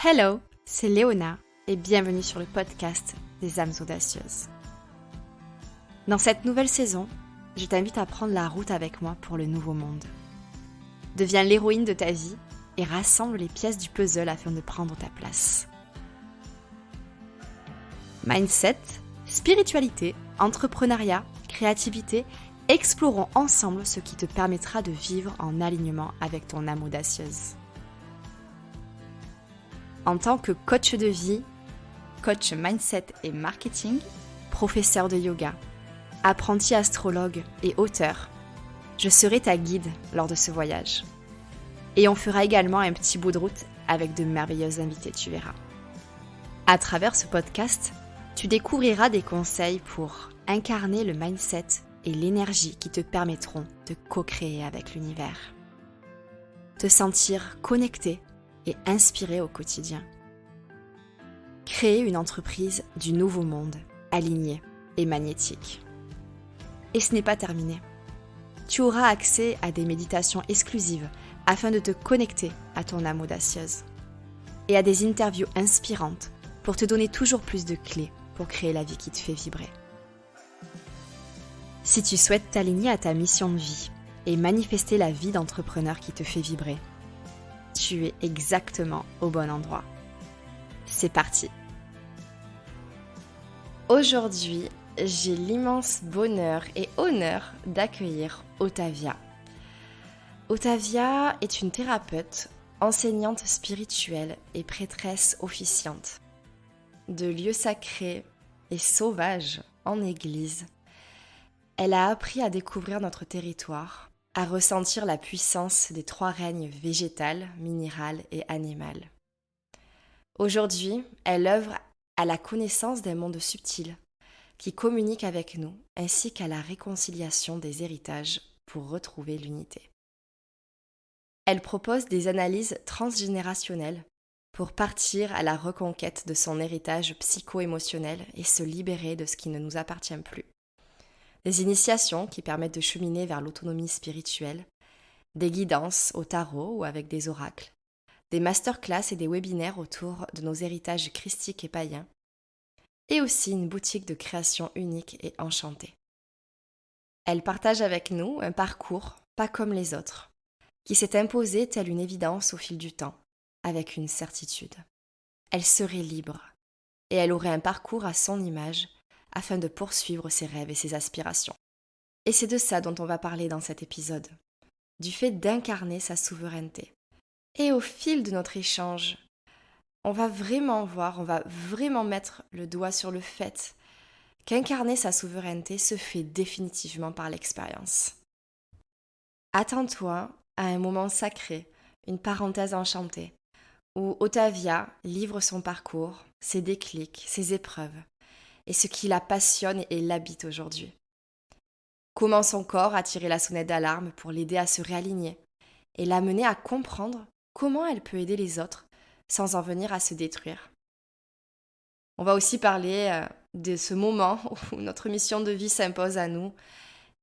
Hello, c'est Léona et bienvenue sur le podcast des âmes audacieuses. Dans cette nouvelle saison, je t'invite à prendre la route avec moi pour le nouveau monde. Deviens l'héroïne de ta vie et rassemble les pièces du puzzle afin de prendre ta place. Mindset, spiritualité, entrepreneuriat, créativité, explorons ensemble ce qui te permettra de vivre en alignement avec ton âme audacieuse. En tant que coach de vie, coach mindset et marketing, professeur de yoga, apprenti astrologue et auteur, je serai ta guide lors de ce voyage. Et on fera également un petit bout de route avec de merveilleux invités, tu verras. À travers ce podcast, tu découvriras des conseils pour incarner le mindset et l'énergie qui te permettront de co-créer avec l'univers. Te sentir connecté et inspiré au quotidien. Créer une entreprise du nouveau monde, alignée et magnétique. Et ce n'est pas terminé. Tu auras accès à des méditations exclusives afin de te connecter à ton âme audacieuse. Et à des interviews inspirantes pour te donner toujours plus de clés pour créer la vie qui te fait vibrer. Si tu souhaites t'aligner à ta mission de vie et manifester la vie d'entrepreneur qui te fait vibrer, tu es exactement au bon endroit. C'est parti. Aujourd'hui, j'ai l'immense bonheur et honneur d'accueillir Otavia. Otavia est une thérapeute, enseignante spirituelle et prêtresse officiante. De lieux sacrés et sauvages en église, elle a appris à découvrir notre territoire, à ressentir la puissance des trois règnes végétal, minéral et animal. Aujourd'hui, elle œuvre à la connaissance d'un monde subtil qui communique avec nous, ainsi qu'à la réconciliation des héritages pour retrouver l'unité. Elle propose des analyses transgénérationnelles pour partir à la reconquête de son héritage psycho-émotionnel et se libérer de ce qui ne nous appartient plus. Des initiations qui permettent de cheminer vers l'autonomie spirituelle, des guidances au tarot ou avec des oracles, des masterclass et des webinaires autour de nos héritages christiques et païens, et aussi une boutique de création unique et enchantée. Elle partage avec nous un parcours pas comme les autres, qui s'est imposé telle une évidence au fil du temps, avec une certitude. Elle serait libre, et elle aurait un parcours à son image, afin de poursuivre ses rêves et ses aspirations. Et c'est de ça dont on va parler dans cet épisode, du fait d'incarner sa souveraineté. Et au fil de notre échange, on va vraiment mettre le doigt sur le fait qu'incarner sa souveraineté se fait définitivement par l'expérience. Attends-toi à un moment sacré, une parenthèse enchantée, où Otavia livre son parcours, ses déclics, ses épreuves, et ce qui la passionne et l'habite aujourd'hui. Comment son corps a tiré la sonnette d'alarme pour l'aider à se réaligner et l'amener à comprendre comment elle peut aider les autres sans en venir à se détruire. On va aussi parler de ce moment où notre mission de vie s'impose à nous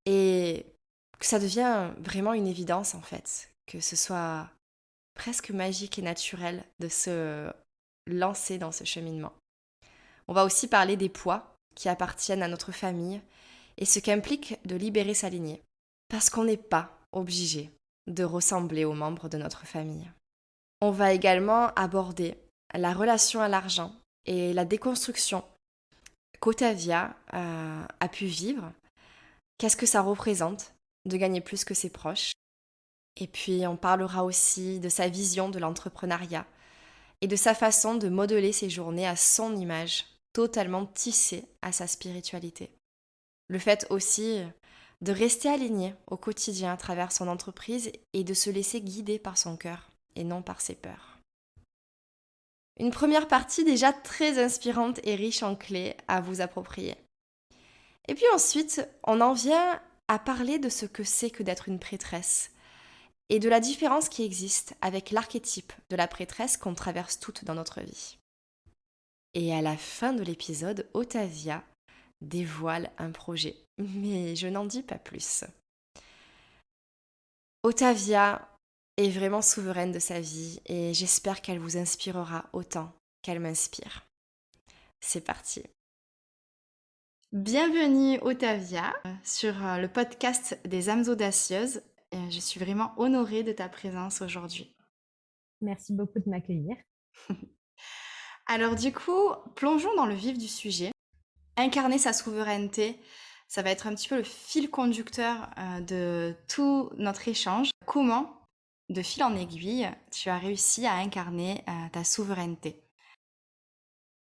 et que ça devient vraiment une évidence en fait, que ce soit presque magique et naturel de se lancer dans ce cheminement. On va aussi parler des poids qui appartiennent à notre famille et ce qu'implique de libérer sa lignée. Parce qu'on n'est pas obligé de ressembler aux membres de notre famille. On va également aborder la relation à l'argent et la déconstruction qu'Otavia a pu vivre. Qu'est-ce que ça représente de gagner plus que ses proches? Et puis on parlera aussi de sa vision de l'entrepreneuriat et de sa façon de modeler ses journées à son image, totalement tissée à sa spiritualité. Le fait aussi de rester aligné au quotidien à travers son entreprise et de se laisser guider par son cœur et non par ses peurs. Une première partie déjà très inspirante et riche en clés à vous approprier. Et puis ensuite, on en vient à parler de ce que c'est que d'être une prêtresse et de la différence qui existe avec l'archétype de la prêtresse qu'on traverse toutes dans notre vie. Et à la fin de l'épisode, Otavia dévoile un projet, mais je n'en dis pas plus. Otavia est vraiment souveraine de sa vie et j'espère qu'elle vous inspirera autant qu'elle m'inspire. C'est parti. Bienvenue Otavia sur le podcast des âmes audacieuses. Je suis vraiment honorée de ta présence aujourd'hui. Merci beaucoup de m'accueillir. Alors du coup, plongeons dans le vif du sujet. Incarner sa souveraineté, ça va être un petit peu le fil conducteur de tout notre échange. Comment, de fil en aiguille, tu as réussi à incarner ta souveraineté?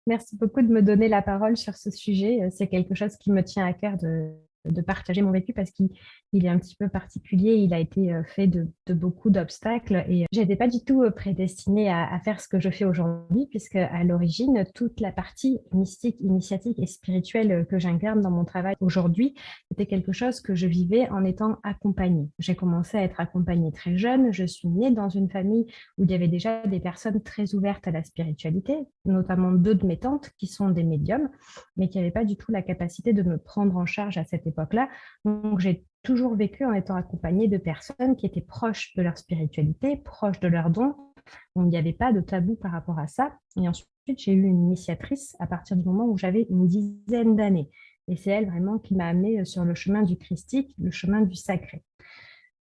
Merci beaucoup de me donner la parole sur ce sujet. C'est quelque chose qui me tient à cœur de partager mon vécu parce qu'il est un petit peu particulier. Il a été fait de beaucoup d'obstacles et je n'étais pas du tout prédestinée à faire ce que je fais aujourd'hui, puisque à l'origine, toute la partie mystique, initiatique et spirituelle que j'incarne dans mon travail aujourd'hui, c'était quelque chose que je vivais en étant accompagnée. J'ai commencé à être accompagnée très jeune. Je suis née dans une famille où il y avait déjà des personnes très ouvertes à la spiritualité, notamment deux de mes tantes qui sont des médiums, mais qui n'avaient pas du tout la capacité de me prendre en charge à cette époque-là. Donc j'ai toujours vécu en étant accompagnée de personnes qui étaient proches de leur spiritualité, proches de leurs dons. Il n'y avait pas de tabou par rapport à ça. Et ensuite, j'ai eu une initiatrice à partir du moment où j'avais une dizaine d'années. Et c'est elle vraiment qui m'a amenée sur le chemin du christique, le chemin du sacré.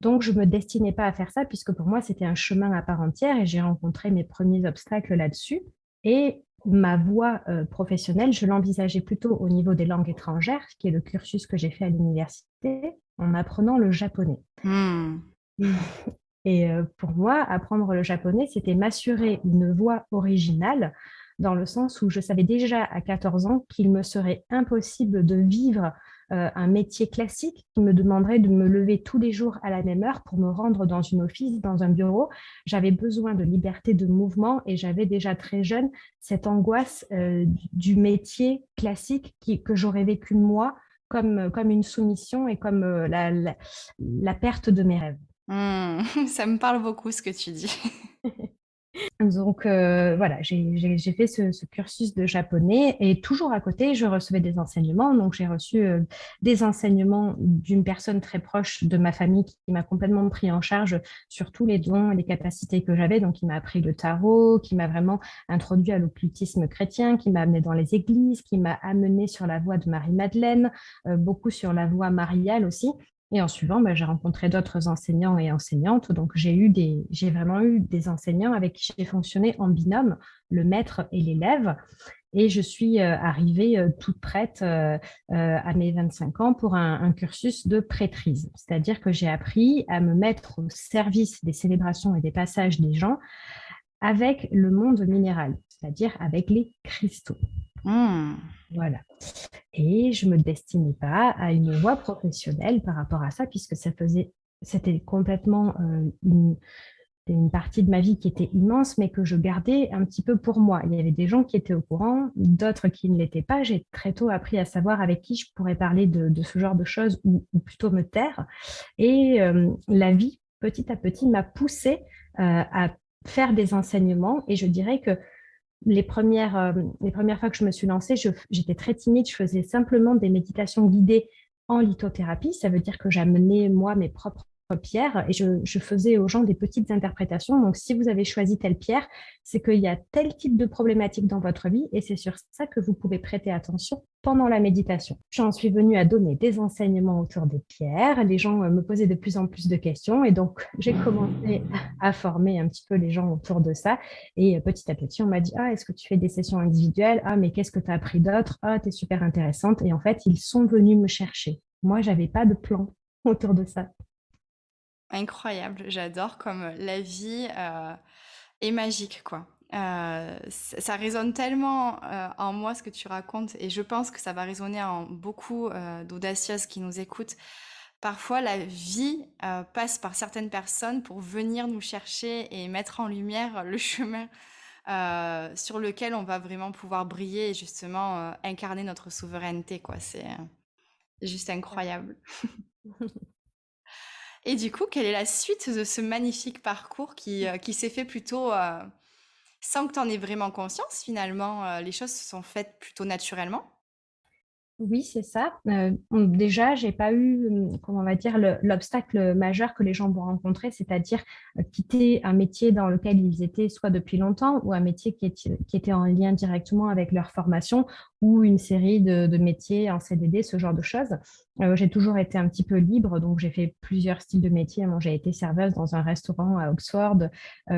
Donc, je ne me destinais pas à faire ça puisque pour moi, c'était un chemin à part entière et j'ai rencontré mes premiers obstacles là-dessus. Et ma voie professionnelle, je l'envisageais plutôt au niveau des langues étrangères, qui est le cursus que j'ai fait à l'université, en apprenant le japonais. Hmm. Et pour moi, apprendre le japonais, c'était m'assurer une voie originale, dans le sens où je savais déjà à 14 ans qu'il me serait impossible de vivre un métier classique qui me demanderait de me lever tous les jours à la même heure pour me rendre dans une office, dans un bureau. J'avais besoin de liberté de mouvement et j'avais déjà très jeune cette angoisse du métier classique que j'aurais vécu moi comme une soumission et comme la perte de mes rêves. Hmm. Ça me parle beaucoup ce que tu dis. Donc voilà, j'ai fait ce cursus de japonais et toujours à côté, je recevais des enseignements. Donc j'ai reçu des enseignements d'une personne très proche de ma famille qui m'a complètement pris en charge sur tous les dons et les capacités que j'avais. Donc il m'a appris le tarot, qui m'a vraiment introduit à l'occultisme chrétien, qui m'a amené dans les églises, qui m'a amené sur la voie de Marie-Madeleine, beaucoup sur la voie mariale aussi. Et en suivant, j'ai rencontré d'autres enseignants et enseignantes. Donc, j'ai vraiment eu des enseignants avec qui j'ai fonctionné en binôme, le maître et l'élève. Et je suis arrivée toute prête à mes 25 ans pour un cursus de prêtrise. C'est-à-dire que j'ai appris à me mettre au service des célébrations et des passages des gens avec le monde minéral, c'est-à-dire avec les cristaux. Hmm. Voilà. Et je me destinais pas à une voie professionnelle par rapport à ça, puisque c'était complètement une partie de ma vie qui était immense, mais que je gardais un petit peu pour moi. Il y avait des gens qui étaient au courant, d'autres qui ne l'étaient pas. J'ai très tôt appris à savoir avec qui je pourrais parler de ce genre de choses ou plutôt me taire. Et la vie, petit à petit, m'a poussée à faire des enseignements. Et je dirais que les premières fois que je me suis lancée, j'étais très timide. Je faisais simplement des méditations guidées en lithothérapie. Ça veut dire que j'amenais, moi, mes propres pierres et je faisais aux gens des petites interprétations. Donc, si vous avez choisi telle pierre, c'est qu'il y a tel type de problématique dans votre vie et c'est sur ça que vous pouvez prêter attention pendant la méditation. J'en suis venue à donner des enseignements autour des pierres. Les gens me posaient de plus en plus de questions et donc j'ai commencé à former un petit peu les gens autour de ça. Et petit à petit, on m'a dit, ah, est-ce que tu fais des sessions individuelles? Ah, mais qu'est-ce que tu as appris d'autre? Ah, tu es super intéressante. Et en fait, ils sont venus me chercher. Moi, j'avais pas de plan autour de ça. Incroyable, j'adore comme la vie est magique, quoi. Ça résonne tellement en moi ce que tu racontes et je pense que ça va résonner en beaucoup d'audacieuses qui nous écoutent. Parfois, la vie passe par certaines personnes pour venir nous chercher et mettre en lumière le chemin sur lequel on va vraiment pouvoir briller et justement incarner notre souveraineté, quoi. C'est juste incroyable. Et du coup, quelle est la suite de ce magnifique parcours qui s'est fait plutôt sans que tu en aies vraiment conscience finalement? Les choses se sont faites plutôt naturellement? Oui, c'est ça. Déjà, j'ai pas eu, comment on va dire, l'obstacle majeur que les gens vont rencontrer, c'est-à-dire quitter un métier dans lequel ils étaient soit depuis longtemps ou un métier qui était en lien directement avec leur formation ou une série de métiers en CDD, ce genre de choses. J'ai toujours été un petit peu libre, donc j'ai fait plusieurs styles de métiers. Moi, j'ai été serveuse dans un restaurant à Oxford.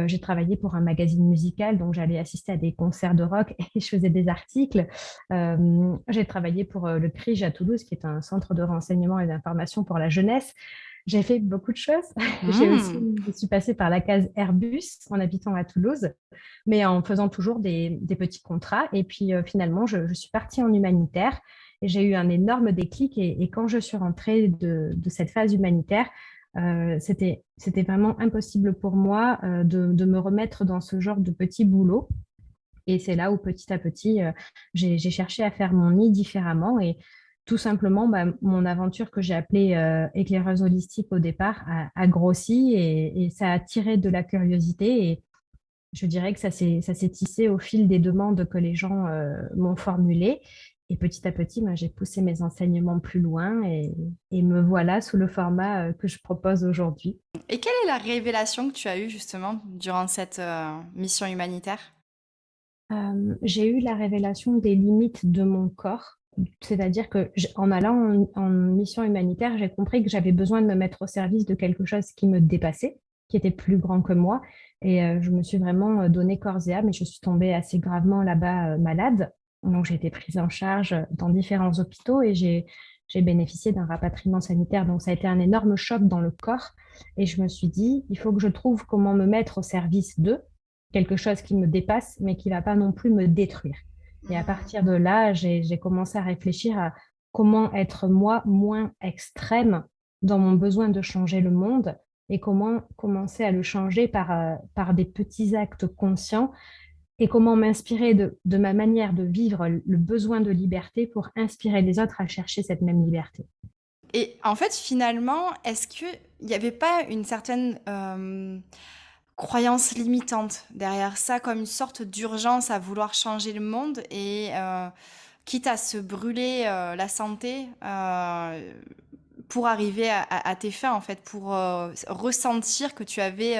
J'ai travaillé pour un magazine musical, donc j'allais assister à des concerts de rock et je faisais des articles. J'ai travaillé pour le CRIJ à Toulouse, qui est un centre de renseignement et d'information pour la jeunesse. J'ai fait beaucoup de choses. Hmm. Je suis passée par la case Airbus en habitant à Toulouse, mais en faisant toujours des petits contrats. Et puis finalement, je suis partie en humanitaire et j'ai eu un énorme déclic. Et quand je suis rentrée de cette phase humanitaire, c'était vraiment impossible pour moi de me remettre dans ce genre de petits boulots. Et c'est là où petit à petit, j'ai cherché à faire mon nid différemment. Et tout simplement, bah, mon aventure que j'ai appelée éclaireuse holistique au départ a grossi et ça a attiré de la curiosité. Et je dirais que ça s'est tissé au fil des demandes que les gens m'ont formulées. Et petit à petit, bah, j'ai poussé mes enseignements plus loin et me voilà sous le format que je propose aujourd'hui. Et quelle est la révélation que tu as eue justement durant cette mission humanitaire? J'ai eu la révélation des limites de mon corps. C'est-à-dire que en allant en mission humanitaire, j'ai compris que j'avais besoin de me mettre au service de quelque chose qui me dépassait, qui était plus grand que moi. Et je me suis vraiment donné corps et âme et je suis tombée assez gravement là-bas malade. Donc j'ai été prise en charge dans différents hôpitaux et j'ai bénéficié d'un rapatriement sanitaire. Donc ça a été un énorme choc dans le corps. Et je me suis dit, il faut que je trouve comment me mettre au service d'eux quelque chose qui me dépasse, mais qui ne va pas non plus me détruire. Et à Hmm. partir de là, j'ai commencé à réfléchir à comment être moi moins extrême dans mon besoin de changer le monde et comment commencer à le changer par des petits actes conscients et comment m'inspirer de ma manière de vivre le besoin de liberté pour inspirer les autres à chercher cette même liberté. Et en fait, finalement, est-ce qu'il n'y avait pas une certaine croyance limitante derrière ça, comme une sorte d'urgence à vouloir changer le monde et quitte à se brûler la santé pour arriver à tes fins, en fait, pour ressentir que tu avais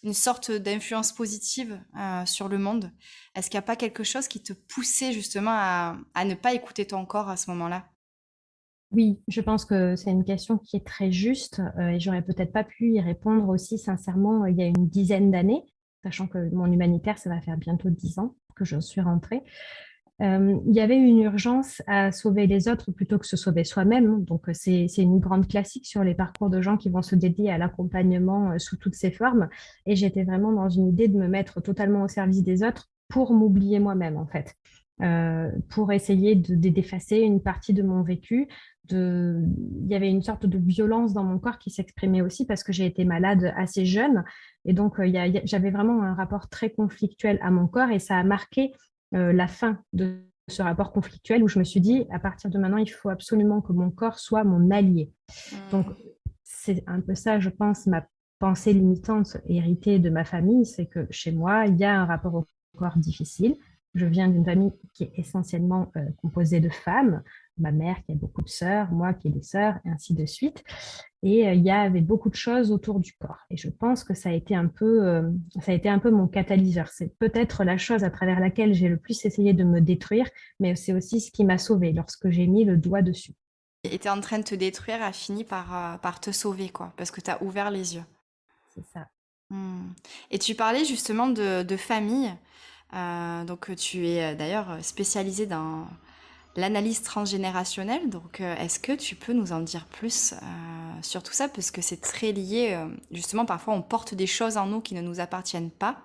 une sorte d'influence positive sur le monde. Est-ce qu'il n'y a pas quelque chose qui te poussait justement à ne pas écouter ton corps à ce moment-là? Oui, je pense que c'est une question qui est très juste et j'aurais peut-être pas pu y répondre aussi sincèrement il y a une dizaine d'années, sachant que mon humanitaire, ça va faire bientôt 10 ans que je suis rentrée. Il y avait une urgence à sauver les autres plutôt que se sauver soi-même. Donc, c'est une grande classique sur les parcours de gens qui vont se dédier à l'accompagnement sous toutes ses formes. Et j'étais vraiment dans une idée de me mettre totalement au service des autres pour m'oublier moi-même, en fait. Pour essayer d'effacer une partie de mon vécu. Il y avait une sorte de violence dans mon corps qui s'exprimait aussi parce que j'ai été malade assez jeune. Et donc, j'avais vraiment un rapport très conflictuel à mon corps et ça a marqué la fin de ce rapport conflictuel où je me suis dit, à partir de maintenant, il faut absolument que mon corps soit mon allié. Donc, Hmm. c'est un peu ça, je pense, ma pensée limitante héritée de ma famille, c'est que chez moi, il y a un rapport au corps difficile. Je viens d'une famille qui est essentiellement composée de femmes, ma mère qui a beaucoup de sœurs, moi qui ai des sœurs, et ainsi de suite. Et il y avait beaucoup de choses autour du corps. Et je pense que ça a été un peu mon catalyseur. C'est peut-être la chose à travers laquelle j'ai le plus essayé de me détruire, mais c'est aussi ce qui m'a sauvée lorsque j'ai mis le doigt dessus. Et t'es en train de te détruire a fini par te sauver, quoi, parce que t'as ouvert les yeux. C'est ça. Hmm. Et tu parlais justement de famille. Donc tu es d'ailleurs spécialisée dans l'analyse transgénérationnelle. Donc est-ce que tu peux nous en dire plus sur tout ça? Parce que c'est très lié. Justement, parfois on porte des choses en nous qui ne nous appartiennent pas,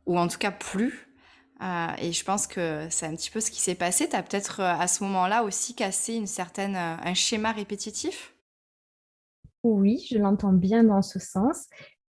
ou en tout cas plus. Et je pense que c'est un petit peu ce qui s'est passé. Tu as peut-être à ce moment-là aussi cassé un schéma répétitif. Oui, je l'entends bien dans ce sens.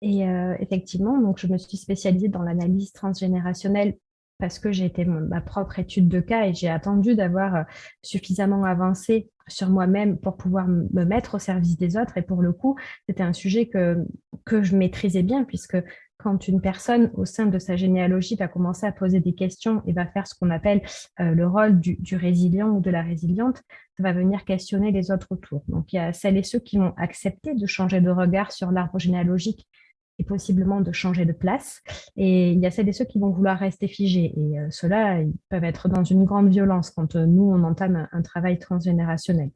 Et effectivement, donc je me suis spécialisée dans l'analyse transgénérationnelle parce que j'ai été ma propre étude de cas et j'ai attendu d'avoir suffisamment avancé sur moi-même pour pouvoir me mettre au service des autres. Et pour le coup, c'était un sujet que je maîtrisais bien puisque quand une personne au sein de sa généalogie va commencer à poser des questions et va faire ce qu'on appelle le rôle du résilient ou de la résiliente, ça va venir questionner les autres autour. Donc, il y a celles et ceux qui vont accepter de changer de regard sur l'arbre généalogique et possiblement de changer de place. Et il y a celles et ceux qui vont vouloir rester figés. Et ceux-là, ils peuvent être dans une grande violence quand nous, on entame un travail transgénérationnel.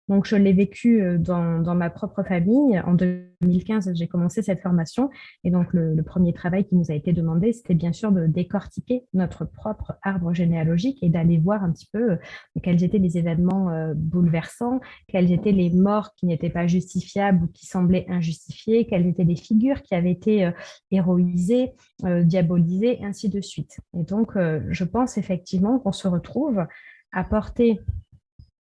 Donc, je l'ai vécu dans ma propre famille. En 2015, j'ai commencé cette formation. Et donc, le premier travail qui nous a été demandé, c'était bien sûr de décortiquer notre propre arbre généalogique et d'aller voir un petit peu quels étaient les événements bouleversants, quels étaient les morts qui n'étaient pas justifiables ou qui semblaient injustifiées, quelles étaient les figures qui avaient été héroïsées, diabolisées, et ainsi de suite. Et donc, je pense effectivement qu'on se retrouve à porter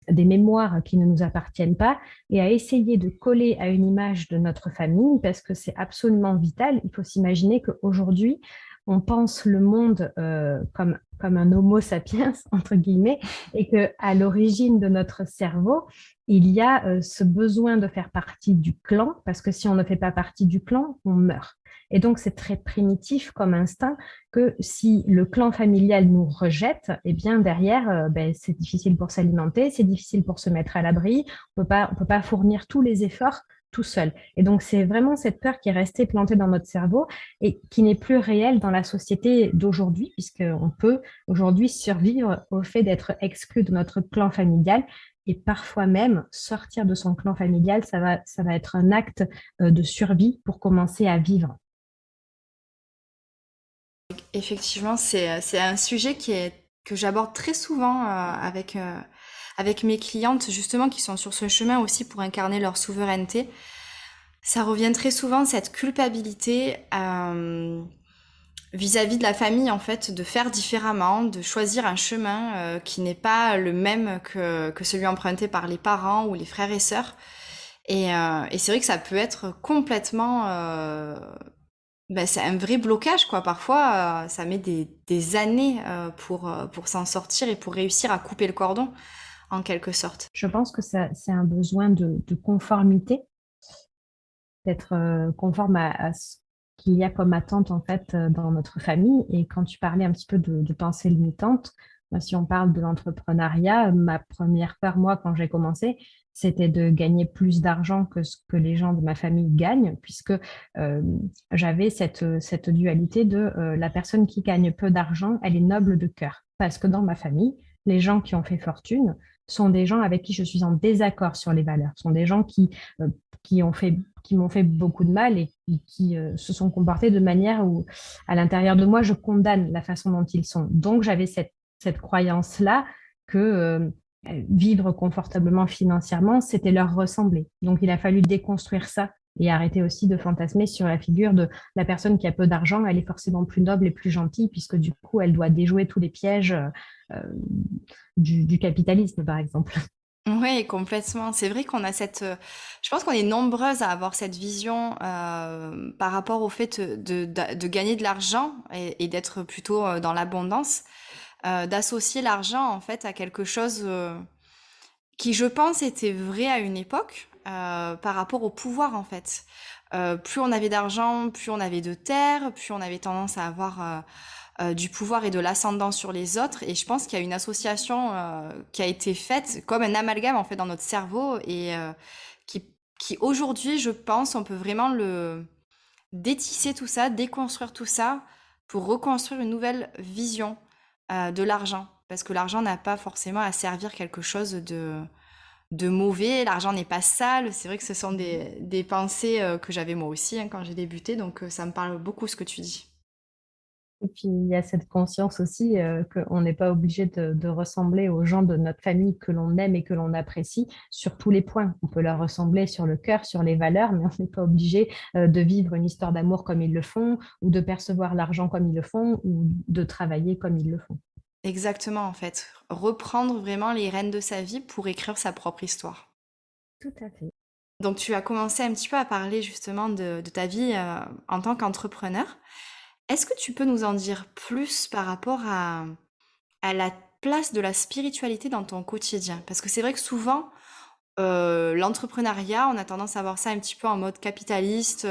des mémoires qui ne nous appartiennent pas et à essayer de coller à une image de notre famille parce que c'est absolument vital. Il faut s'imaginer qu'aujourd'hui, on pense le monde comme un homo sapiens, entre guillemets, et qu'à l'origine de notre cerveau, il y a ce besoin de faire partie du clan, parce que si on ne fait pas partie du clan, on meurt. Et donc, c'est très primitif comme instinct que si le clan familial nous rejette, eh bien derrière, c'est difficile pour s'alimenter, c'est difficile pour se mettre à l'abri, on peut pas fournir tous les efforts tout seul. Et donc, c'est vraiment cette peur qui est restée plantée dans notre cerveau et qui n'est plus réelle dans la société d'aujourd'hui, puisqu'on peut aujourd'hui survivre au fait d'être exclu de notre clan familial. Et parfois même, sortir de son clan familial, ça va être un acte de survie pour commencer à vivre. Effectivement, c'est un sujet que j'aborde très souvent avec mes clientes, justement, qui sont sur ce chemin aussi pour incarner leur souveraineté. Ça revient très souvent, cette culpabilité vis-à-vis de la famille, en fait, de faire différemment, de choisir un chemin qui n'est pas le même que celui emprunté par les parents ou les frères et sœurs. Et c'est vrai que ça peut être complètement... c'est un vrai blocage, quoi. Parfois, ça met des années pour s'en sortir et pour réussir à couper le cordon, en quelque sorte. Je pense que c'est un besoin de conformité, d'être conforme à ce qu'il y a comme attente en fait dans notre famille. Et quand tu parlais un petit peu de pensée limitante, si on parle de l'entrepreneuriat, ma première peur, moi, quand j'ai commencé, c'était de gagner plus d'argent que ce que les gens de ma famille gagnent, puisque euh, j'avais cette dualité de la personne qui gagne peu d'argent, elle est noble de cœur. Parce que dans ma famille, les gens qui ont fait fortune sont des gens avec qui je suis en désaccord sur les valeurs, sont des gens euh, qui m'ont fait beaucoup de mal et qui se sont comportés de manière où, à l'intérieur de moi, je condamne la façon dont ils sont. Donc, j'avais cette croyance-là que vivre confortablement financièrement, c'était leur ressembler. Donc, il a fallu déconstruire ça et arrêter aussi de fantasmer sur la figure de la personne qui a peu d'argent, elle est forcément plus noble et plus gentille, puisque du coup, elle doit déjouer tous les pièges du capitalisme, par exemple. Oui, complètement. C'est vrai qu'on a je pense qu'on est nombreuses à avoir cette vision par rapport au fait de gagner de l'argent et d'être plutôt dans l'abondance, d'associer l'argent en fait à quelque chose qui, je pense, était vrai à une époque par rapport au pouvoir en fait. Plus on avait d'argent, plus on avait de terres, plus on avait tendance à avoir du pouvoir et de l'ascendant sur les autres. Et je pense qu'il y a une association qui a été faite comme un amalgame en fait dans notre cerveau et qui aujourd'hui, je pense, on peut vraiment le détisser tout ça, déconstruire tout ça pour reconstruire une nouvelle vision de l'argent. Parce que l'argent n'a pas forcément à servir quelque chose de mauvais, l'argent n'est pas sale. C'est vrai que ce sont des pensées que j'avais moi aussi hein, quand j'ai débuté, donc ça me parle beaucoup ce que tu dis. Et puis, il y a cette conscience aussi qu'on n'est pas obligé de ressembler aux gens de notre famille que l'on aime et que l'on apprécie sur tous les points. On peut leur ressembler sur le cœur, sur les valeurs, mais on n'est pas obligé de vivre une histoire d'amour comme ils le font, ou de percevoir l'argent comme ils le font, ou de travailler comme ils le font. Exactement, en fait. Reprendre vraiment les rênes de sa vie pour écrire sa propre histoire. Tout à fait. Donc, tu as commencé un petit peu à parler justement de ta vie en tant qu'entrepreneur. Est-ce que tu peux nous en dire plus par rapport à la place de la spiritualité dans ton quotidien? Parce que c'est vrai que souvent, l'entrepreneuriat, on a tendance à voir ça un petit peu en mode capitaliste,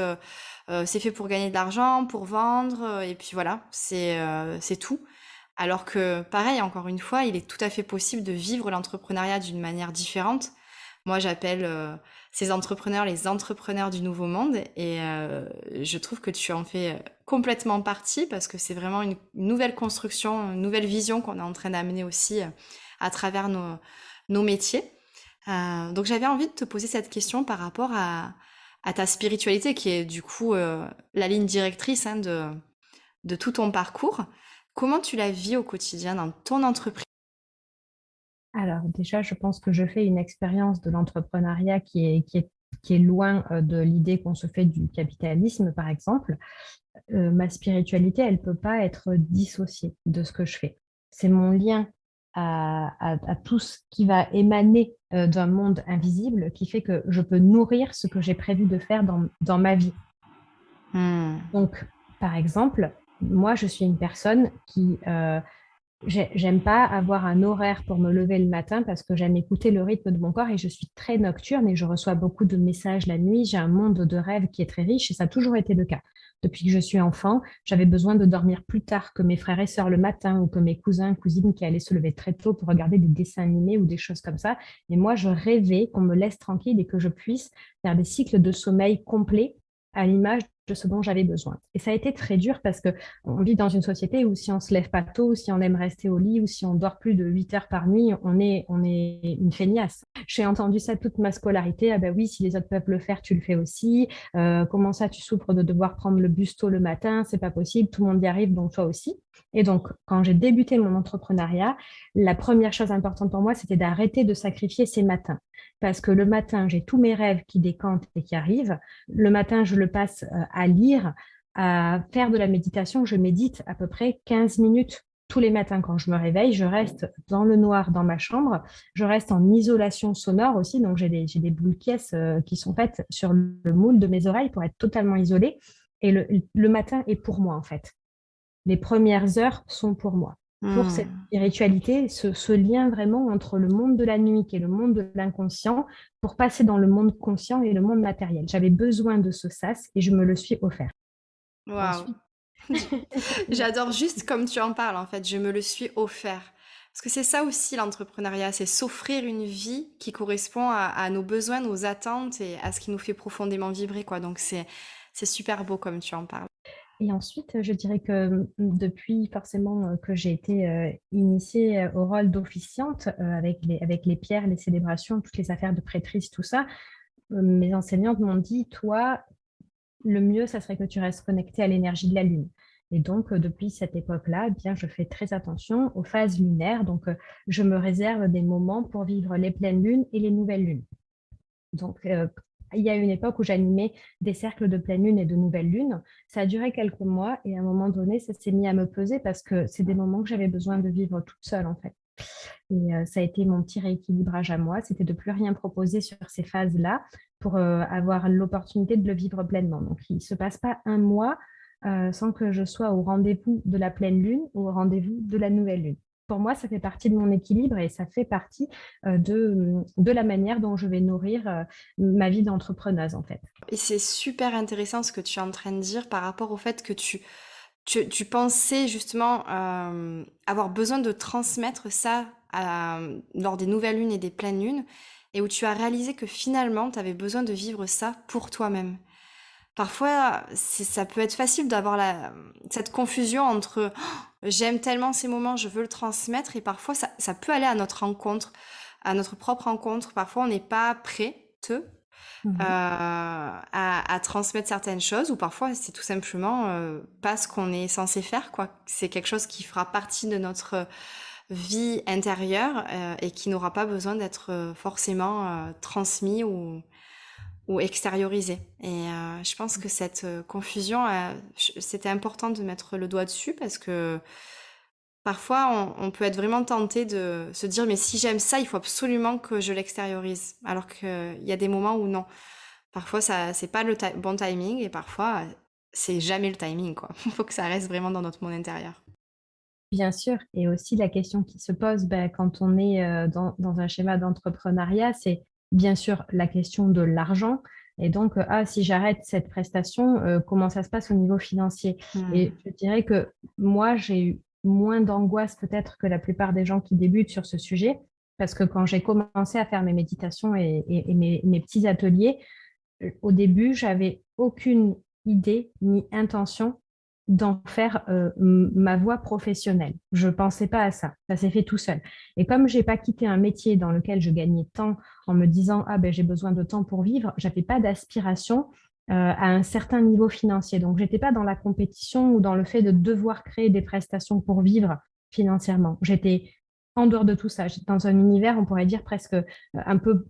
c'est fait pour gagner de l'argent, pour vendre, et puis voilà, c'est tout. Alors que, pareil, encore une fois, il est tout à fait possible de vivre l'entrepreneuriat d'une manière différente. Moi, j'appelle ces entrepreneurs les entrepreneurs du nouveau monde, et je trouve que tu en fais complètement partie parce que c'est vraiment une nouvelle construction, une nouvelle vision qu'on est en train d'amener aussi à travers nos métiers. Donc j'avais envie de te poser cette question par rapport à ta spiritualité qui est du coup la ligne directrice hein, de tout ton parcours. Comment tu la vis au quotidien dans ton entreprise? Alors déjà, je pense que je fais une expérience de l'entrepreneuriat qui est loin de l'idée qu'on se fait du capitalisme, par exemple. Ma spiritualité, elle ne peut pas être dissociée de ce que je fais. C'est mon lien à tout ce qui va émaner d'un monde invisible qui fait que je peux nourrir ce que j'ai prévu de faire dans ma vie. Hmm. Donc, par exemple, moi, je suis une personne qui j'aime pas avoir un horaire pour me lever le matin parce que j'aime écouter le rythme de mon corps et je suis très nocturne et je reçois beaucoup de messages la nuit. J'ai un monde de rêves qui est très riche et ça a toujours été le cas. Depuis que je suis enfant, j'avais besoin de dormir plus tard que mes frères et sœurs le matin ou que mes cousins, cousines qui allaient se lever très tôt pour regarder des dessins animés ou des choses comme ça. Et moi, je rêvais qu'on me laisse tranquille et que je puisse faire des cycles de sommeil complets à l'image de ce dont j'avais besoin. Et ça a été très dur parce que on vit dans une société où si on se lève pas tôt, si on aime rester au lit ou si on dort plus de 8 heures par nuit, on est une feignasse. J'ai entendu ça toute ma scolarité. Ah ben oui, si les autres peuvent le faire, tu le fais aussi. Comment ça, tu souffres de devoir prendre le bus tôt le matin? C'est pas possible. Tout le monde y arrive, donc toi aussi. Et donc, quand j'ai débuté mon entrepreneuriat, la première chose importante pour moi, c'était d'arrêter de sacrifier ces matins. Parce que le matin, j'ai tous mes rêves qui décantent et qui arrivent. Le matin, je le passe à lire, à faire de la méditation. Je médite à peu près 15 minutes tous les matins quand je me réveille. Je reste dans le noir dans ma chambre. Je reste en isolation sonore aussi. Donc, j'ai des boules caisses qui sont faites sur le moule de mes oreilles pour être totalement isolée. Et le matin est pour moi, en fait. Les premières heures sont pour moi. Pour cette Hmm. spiritualité, ce lien vraiment entre le monde de la nuit et le monde de l'inconscient pour passer dans le monde conscient et le monde matériel. J'avais besoin de ce sas et je me le suis offert. Waouh. Ensuite, J'adore juste comme tu en parles, en fait. Je me le suis offert. Parce que c'est ça aussi l'entrepreneuriat, c'est s'offrir une vie qui correspond à nos besoins, nos attentes et à ce qui nous fait profondément vibrer, quoi. Donc c'est super beau comme tu en parles. Et ensuite, je dirais que depuis forcément que j'ai été initiée au rôle d'officiante avec les pierres, les célébrations, toutes les affaires de prêtrise, tout ça, mes enseignantes m'ont dit, toi, le mieux, ça serait que tu restes connecté à l'énergie de la Lune. Et donc, depuis cette époque-là, eh bien, je fais très attention aux phases lunaires. Donc, je me réserve des moments pour vivre les pleines lunes et les nouvelles lunes. Donc, il y a une époque où j'animais des cercles de pleine lune et de nouvelle lune. Ça a duré quelques mois et à un moment donné, ça s'est mis à me peser parce que c'est des moments que j'avais besoin de vivre toute seule, en fait. Et ça a été mon petit rééquilibrage à moi, c'était de plus rien proposer sur ces phases-là pour avoir l'opportunité de le vivre pleinement. Donc, il ne se passe pas un mois sans que je sois au rendez-vous de la pleine lune ou au rendez-vous de la nouvelle lune. Pour moi, ça fait partie de mon équilibre et ça fait partie de la manière dont je vais nourrir ma vie d'entrepreneuse, en fait. Et c'est super intéressant ce que tu es en train de dire par rapport au fait que tu pensais justement avoir besoin de transmettre ça lors des nouvelles lunes et des pleines lunes, et où tu as réalisé que finalement, tu avais besoin de vivre ça pour toi-même. Parfois, ça peut être facile d'avoir cette confusion entre j'aime tellement ces moments, je veux le transmettre, et parfois ça peut aller à notre rencontre, à notre propre rencontre. Parfois, on n'est pas prêt, Mhm. à transmettre certaines choses, ou parfois c'est tout simplement pas ce qu'on est censé faire, quoi. C'est quelque chose qui fera partie de notre vie intérieure et qui n'aura pas besoin d'être forcément transmis ou extériorisé. Et je pense que cette confusion, c'était important de mettre le doigt dessus parce que parfois on peut être vraiment tenté de se dire mais si j'aime ça, il faut absolument que je l'extériorise. Alors qu'il y a des moments où non. Parfois ça c'est pas le bon timing et parfois c'est jamais le timing quoi. Il faut que ça reste vraiment dans notre monde intérieur. Bien sûr, et aussi la question qui se pose quand on est dans un schéma d'entrepreneuriat, c'est bien sûr la question de l'argent Et donc, si j'arrête cette prestation, comment ça se passe au niveau financier? Hmm. Et je dirais que moi, j'ai eu moins d'angoisse peut-être que la plupart des gens qui débutent sur ce sujet, parce que quand j'ai commencé à faire mes méditations et mes petits ateliers, au début, j'avais aucune idée ni intention d'en faire ma voie professionnelle. Je ne pensais pas à ça. Ça s'est fait tout seul. Et comme j'ai pas quitté un métier dans lequel je gagnais tant en me disant ah ben j'ai besoin de temps pour vivre, j'avais pas d'aspiration à un certain niveau financier. Donc j'étais pas dans la compétition ou dans le fait de devoir créer des prestations pour vivre financièrement. J'étais en dehors de tout ça. J'étais dans un univers, on pourrait dire presque un peu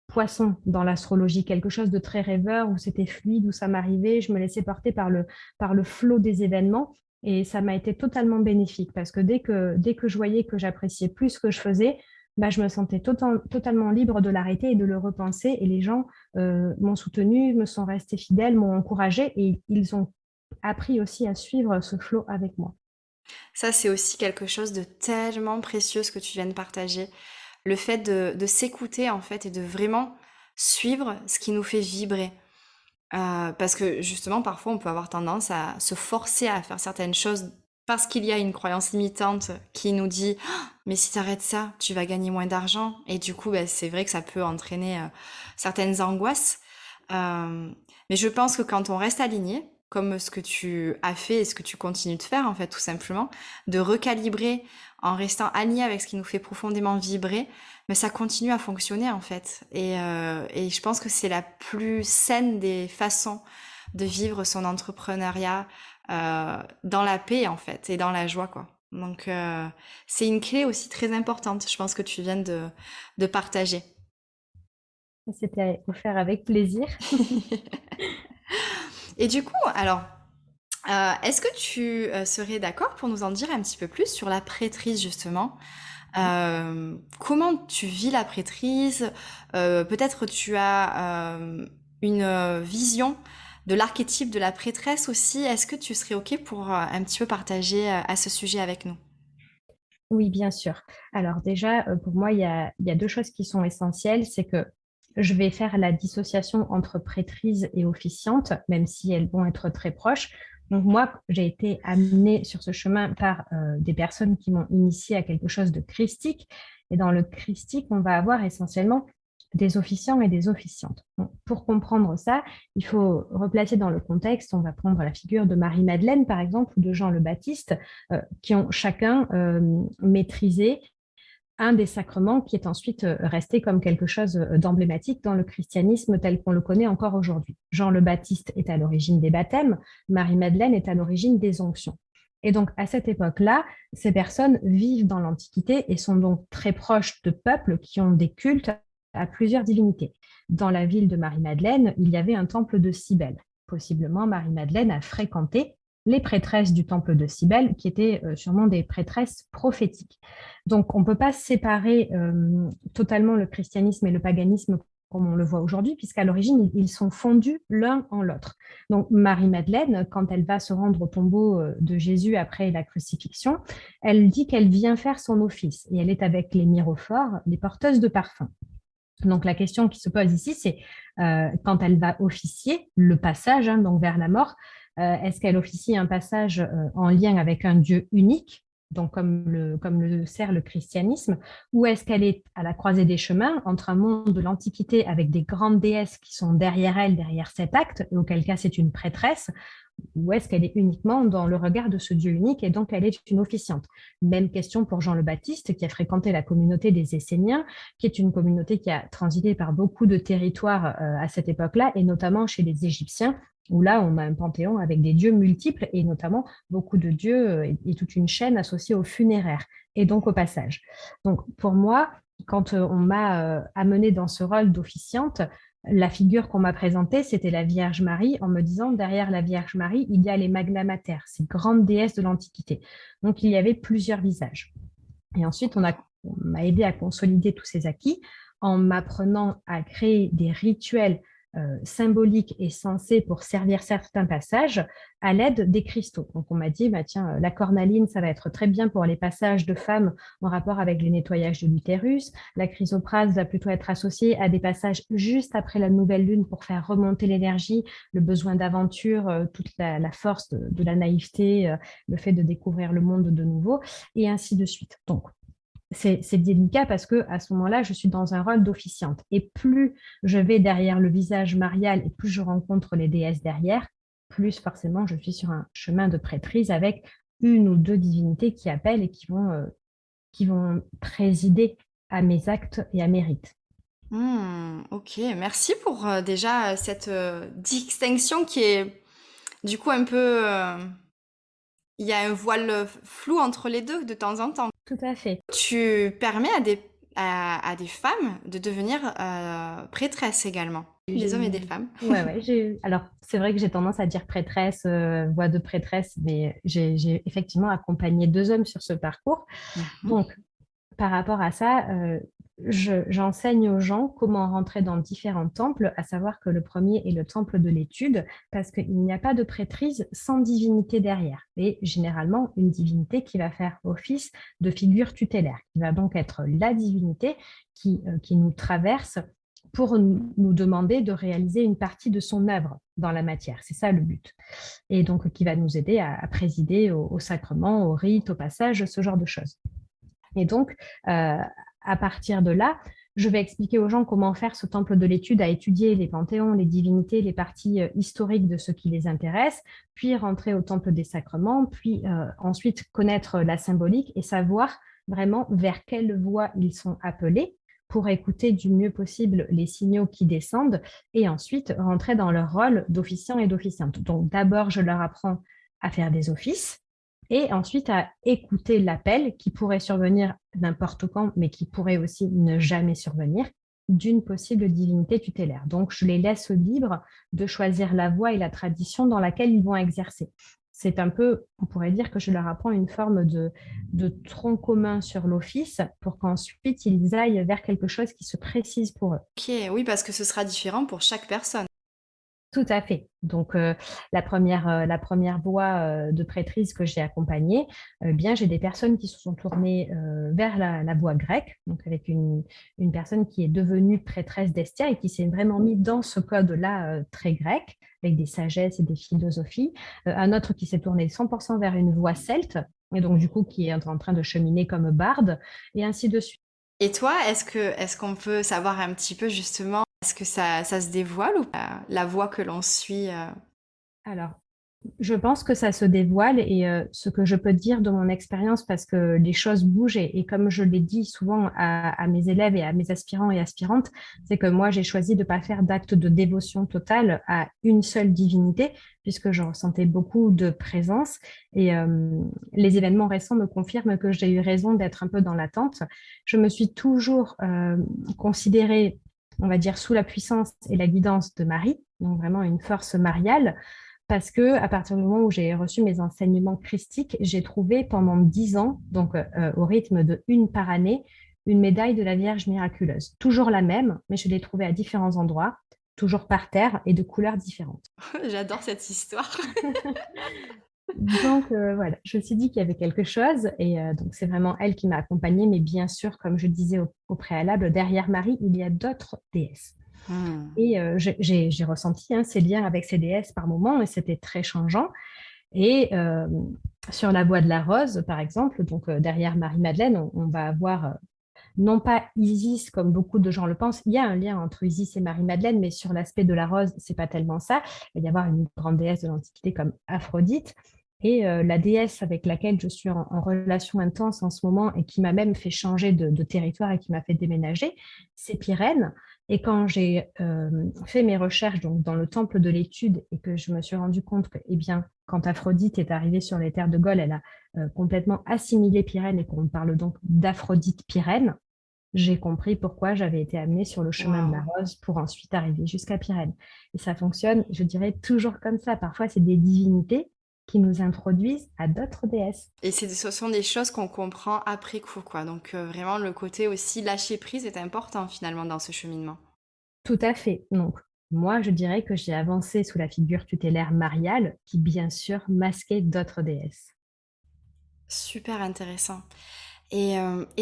poisson dans l'astrologie, quelque chose de très rêveur, où c'était fluide, où ça m'arrivait, je me laissais porter par le flot des événements. Et ça m'a été totalement bénéfique parce que dès que je voyais que j'appréciais plus ce que je faisais, bah, je me sentais totalement libre de l'arrêter et de le repenser. Et les gens m'ont soutenu, me sont restés fidèles, m'ont encouragé et ils ont appris aussi à suivre ce flot avec moi. Ça, c'est aussi quelque chose de tellement précieux ce que tu viens de partager. Le fait de s'écouter en fait et de vraiment suivre ce qui nous fait vibrer. Parce que justement, parfois, on peut avoir tendance à se forcer à faire certaines choses parce qu'il y a une croyance limitante qui nous dit «Ah, mais si tu arrêtes ça, tu vas gagner moins d'argent». Et du coup, ben, c'est vrai que ça peut entraîner certaines angoisses. Mais je pense que quand on reste aligné, comme ce que tu as fait et ce que tu continues de faire, en fait, tout simplement, de recalibrer en restant aligné avec ce qui nous fait profondément vibrer, mais ça continue à fonctionner, en fait. Et je pense que c'est la plus saine des façons de vivre son entrepreneuriat dans la paix, en fait, et dans la joie, quoi. Donc, c'est une clé aussi très importante, je pense que tu viens de partager. C'était offert avec plaisir. Et du coup, alors, est-ce que tu serais d'accord pour nous en dire un petit peu plus sur la prêtrise, justement? Comment tu vis la prêtrise? Peut-être tu as une vision de l'archétype de la prêtresse aussi. Est-ce que tu serais OK pour un petit peu partager à ce sujet avec nous? Oui, bien sûr. Alors déjà, pour moi, il y a deux choses qui sont essentielles. C'est que je vais faire la dissociation entre prêtrise et officiante, même si elles vont être très proches. Donc moi, j'ai été amenée sur ce chemin par des personnes qui m'ont initiée à quelque chose de christique. Et dans le christique, on va avoir essentiellement des officiants et des officiantes. Donc, pour comprendre ça, il faut replacer dans le contexte. On va prendre la figure de Marie-Madeleine, par exemple, ou de Jean le Baptiste qui ont chacun maîtrisé un des sacrements qui est ensuite resté comme quelque chose d'emblématique dans le christianisme tel qu'on le connaît encore aujourd'hui. Jean le Baptiste est à l'origine des baptêmes, Marie-Madeleine est à l'origine des onctions. Et donc, à cette époque-là, ces personnes vivent dans l'Antiquité et sont donc très proches de peuples qui ont des cultes à plusieurs divinités. Dans la ville de Marie-Madeleine, il y avait un temple de Cybèle. Possiblement, Marie-Madeleine a fréquenté les prêtresses du temple de Cybèle, qui étaient sûrement des prêtresses prophétiques. Donc, on ne peut pas séparer totalement le christianisme et le paganisme comme on le voit aujourd'hui, puisqu'à l'origine, ils sont fondus l'un en l'autre. Donc, Marie-Madeleine, quand elle va se rendre au tombeau de Jésus après la crucifixion, elle dit qu'elle vient faire son office et elle est avec les myrophores, les porteuses de parfums. Donc, la question qui se pose ici, c'est quand elle va officier le passage donc vers la mort, est-ce qu'elle officie un passage en lien avec un Dieu unique, donc comme le sert le christianisme, ou est-ce qu'elle est à la croisée des chemins entre un monde de l'Antiquité avec des grandes déesses qui sont derrière elle, derrière cet acte, et auquel cas c'est une prêtresse, ou est-ce qu'elle est uniquement dans le regard de ce Dieu unique et donc elle est une officiante? Même question pour Jean le Baptiste qui a fréquenté la communauté des Esséniens, qui est une communauté qui a transité par beaucoup de territoires à cette époque-là, et notamment chez les Égyptiens, où là, on a un panthéon avec des dieux multiples, et notamment beaucoup de dieux et toute une chaîne associée au funéraire, et donc au passage. Donc, pour moi, quand on m'a amenée dans ce rôle d'officiante, la figure qu'on m'a présentée, c'était la Vierge Marie, en me disant, derrière la Vierge Marie, il y a les Magna Mater, ces grandes déesses de l'Antiquité. Donc, il y avait plusieurs visages. Et ensuite, on m'a aidé à consolider tous ces acquis en m'apprenant à créer des rituels symboliques et sensées pour servir certains passages à l'aide des cristaux. Donc on m'a dit, bah, tiens, la cornaline, ça va être très bien pour les passages de femmes en rapport avec les nettoyages de l'utérus. La chrysoprase va plutôt être associée à des passages juste après la nouvelle lune pour faire remonter l'énergie, le besoin d'aventure, toute la force de la naïveté, le fait de découvrir le monde de nouveau, et ainsi de suite. Donc, c'est délicat parce que à ce moment-là, je suis dans un rôle d'officiante. Et plus je vais derrière le visage marial et plus je rencontre les déesses derrière, plus forcément je suis sur un chemin de prêtrise avec une ou deux divinités qui appellent et qui vont présider à mes actes et à mes rites. Ok, merci pour déjà cette distinction qui est du coup un peu... il y a un voile flou entre les deux de temps en temps. Tout à fait. Tu permets à des femmes de devenir prêtresses également, des hommes et des femmes. Ouais. Alors, c'est vrai que j'ai tendance à dire prêtresse, voix de prêtresse, mais j'ai effectivement accompagné deux hommes sur ce parcours. Mhm. Donc, par rapport à ça, j'enseigne aux gens comment rentrer dans différents temples, à savoir que le premier est le temple de l'étude, parce qu'il n'y a pas de prêtrise sans divinité derrière. Et généralement, une divinité qui va faire office de figure tutélaire, qui va donc être la divinité qui nous traverse pour nous demander de réaliser une partie de son œuvre dans la matière. C'est ça le but. Et donc, qui va nous aider à présider au sacrement, au rite, au passage, ce genre de choses. Et donc, à partir de là, je vais expliquer aux gens comment faire ce temple de l'étude, à étudier les panthéons, les divinités, les parties historiques de ce qui les intéresse, puis rentrer au temple des sacrements, puis ensuite connaître la symbolique et savoir vraiment vers quelle voie ils sont appelés pour écouter du mieux possible les signaux qui descendent et ensuite rentrer dans leur rôle d'officiant et d'officiante. Donc d'abord, je leur apprends à faire des offices, et ensuite à écouter l'appel qui pourrait survenir n'importe quand, mais qui pourrait aussi ne jamais survenir, d'une possible divinité tutélaire. Donc, je les laisse libres de choisir la voie et la tradition dans laquelle ils vont exercer. C'est un peu, on pourrait dire que je leur apprends une forme de tronc commun sur l'office pour qu'ensuite ils aillent vers quelque chose qui se précise pour eux. Ok, oui, parce que ce sera différent pour chaque personne. Tout à fait. Donc, la première voie de prêtrise que j'ai accompagnée, bien, j'ai des personnes qui se sont tournées vers la voie grecque, donc avec une personne qui est devenue prêtresse d'Estia et qui s'est vraiment mis dans ce code-là très grec, avec des sagesses et des philosophies. Un autre qui s'est tourné 100% vers une voie celte, et donc du coup qui est en train de cheminer comme barde, et ainsi de suite. Et toi, est-ce qu'on peut savoir un petit peu justement, est-ce que ça se dévoile ou pas, la voie que l'on suit Alors, je pense que ça se dévoile et ce que je peux dire de mon expérience, parce que les choses bougent et comme je l'ai dit souvent à mes élèves et à mes aspirants et aspirantes, c'est que moi j'ai choisi de ne pas faire d'acte de dévotion totale à une seule divinité puisque je ressentais beaucoup de présence et les événements récents me confirment que j'ai eu raison d'être un peu dans l'attente. Je me suis toujours considérée, on va dire, sous la puissance et la guidance de Marie, donc vraiment une force mariale parce que à partir du moment où j'ai reçu mes enseignements christiques, j'ai trouvé pendant 10 ans, donc au rythme de une par année, une médaille de la Vierge miraculeuse. Toujours la même, mais je l'ai trouvée à différents endroits, toujours par terre et de couleurs différentes. J'adore cette histoire. Donc voilà, je me suis dit qu'il y avait quelque chose et donc c'est vraiment elle qui m'a accompagnée, mais bien sûr, comme je disais au préalable, derrière Marie, il y a d'autres déesses. Hmm. Et j'ai ressenti ces liens avec ces déesses par moments et c'était très changeant. Et sur la voie de la Rose, par exemple, donc derrière Marie-Madeleine, on va avoir non pas Isis comme beaucoup de gens le pensent. Il y a un lien entre Isis et Marie-Madeleine, mais sur l'aspect de la rose, c'est pas tellement ça. Il va y avoir une grande déesse de l'Antiquité comme Aphrodite. Et la déesse avec laquelle je suis en relation intense en ce moment et qui m'a même fait changer de territoire et qui m'a fait déménager, c'est Pyrène. Et quand j'ai fait mes recherches donc, dans le temple de l'étude et que je me suis rendu compte que, eh bien, quand Aphrodite est arrivée sur les terres de Gaule, elle a complètement assimilé Pyrène et qu'on parle donc d'Aphrodite Pyrène, j'ai compris pourquoi j'avais été amenée sur le chemin de la Waouh. rose pour ensuite arriver jusqu'à Pyrène. Et ça fonctionne, je dirais, toujours comme ça. Parfois, c'est des divinités qui nous introduisent à d'autres déesses. Et ce sont des choses qu'on comprend après coup, quoi. Donc vraiment, le côté aussi lâcher prise est important finalement dans ce cheminement. Tout à fait. Donc, Moi, je dirais que j'ai avancé sous la figure tutélaire mariale, qui bien sûr masquait d'autres déesses. Super intéressant. Et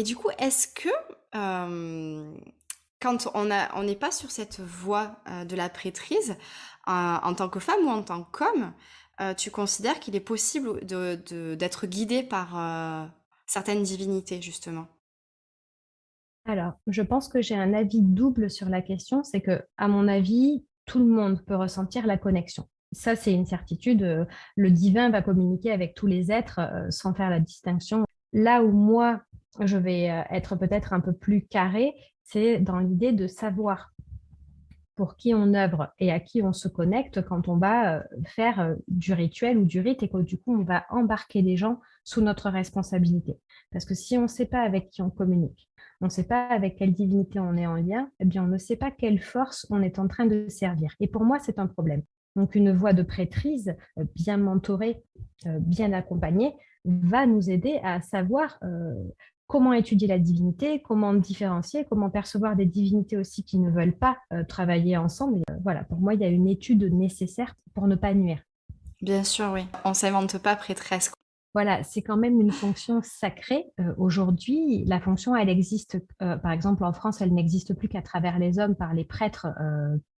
du coup, est-ce que, quand on n'est pas sur cette voie, de la prêtrise, en tant que femme ou en tant qu'homme, tu considères qu'il est possible d'être guidé par, certaines divinités justement? Alors, je pense que j'ai un avis double sur la question, c'est que, à mon avis, tout le monde peut ressentir la connexion. Ça, c'est une certitude. Le divin va communiquer avec tous les êtres sans faire la distinction. Là où moi, je vais être peut-être un peu plus carré, c'est dans l'idée de savoir pour qui on œuvre et à qui on se connecte quand on va faire du rituel ou du rite et que du coup, on va embarquer les gens sous notre responsabilité. Parce que si on ne sait pas avec qui on communique, on ne sait pas avec quelle divinité on est en lien, eh bien, on ne sait pas quelle force on est en train de servir. Et pour moi, c'est un problème. Donc, une voie de prêtrise bien mentorée, bien accompagnée, va nous aider à savoir comment étudier la divinité, comment différencier, comment percevoir des divinités aussi qui ne veulent pas travailler ensemble. Et, voilà, pour moi, il y a une étude nécessaire pour ne pas nuire. Bien sûr, oui. On s'invente pas prêtresse. Voilà, c'est quand même une fonction sacrée. Aujourd'hui, la fonction, elle existe, par exemple, en France, elle n'existe plus qu'à travers les hommes par les prêtres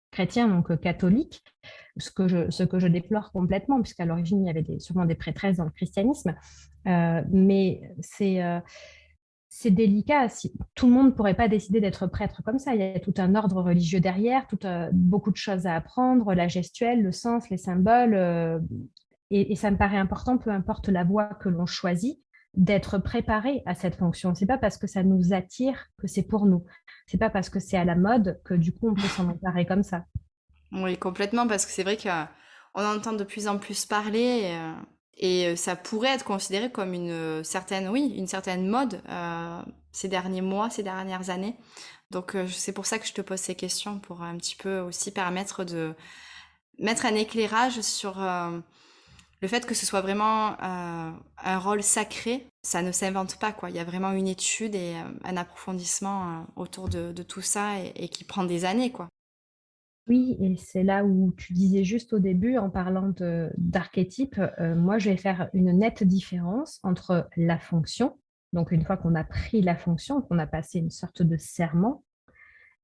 chrétiens, donc catholiques, ce que je déplore complètement, puisqu'à l'origine, il y avait sûrement des prêtresses dans le christianisme. Mais c'est délicat. Tout le monde ne pourrait pas décider d'être prêtre comme ça. Il y a tout un ordre religieux derrière, beaucoup de choses à apprendre, la gestuelle, le sens, les symboles. Et ça me paraît important, peu importe la voie que l'on choisit, d'être préparé à cette fonction. C'est pas parce que ça nous attire que c'est pour nous. C'est pas parce que c'est à la mode que du coup on peut s'en emparer comme ça. Oui, complètement, parce que c'est vrai qu'on en entend de plus en plus parler et ça pourrait être considéré comme une certaine, oui, une certaine mode ces derniers mois, ces dernières années. Donc c'est pour ça que je te pose ces questions, pour un petit peu aussi permettre de mettre un éclairage sur le fait que ce soit vraiment un rôle sacré. Ça ne s'invente pas, quoi. Il y a vraiment une étude et un approfondissement autour de tout ça et qui prend des années, quoi. Oui, et c'est là où tu disais juste au début, en parlant d'archétype, moi je vais faire une nette différence entre la fonction, donc une fois qu'on a pris la fonction, qu'on a passé une sorte de serment,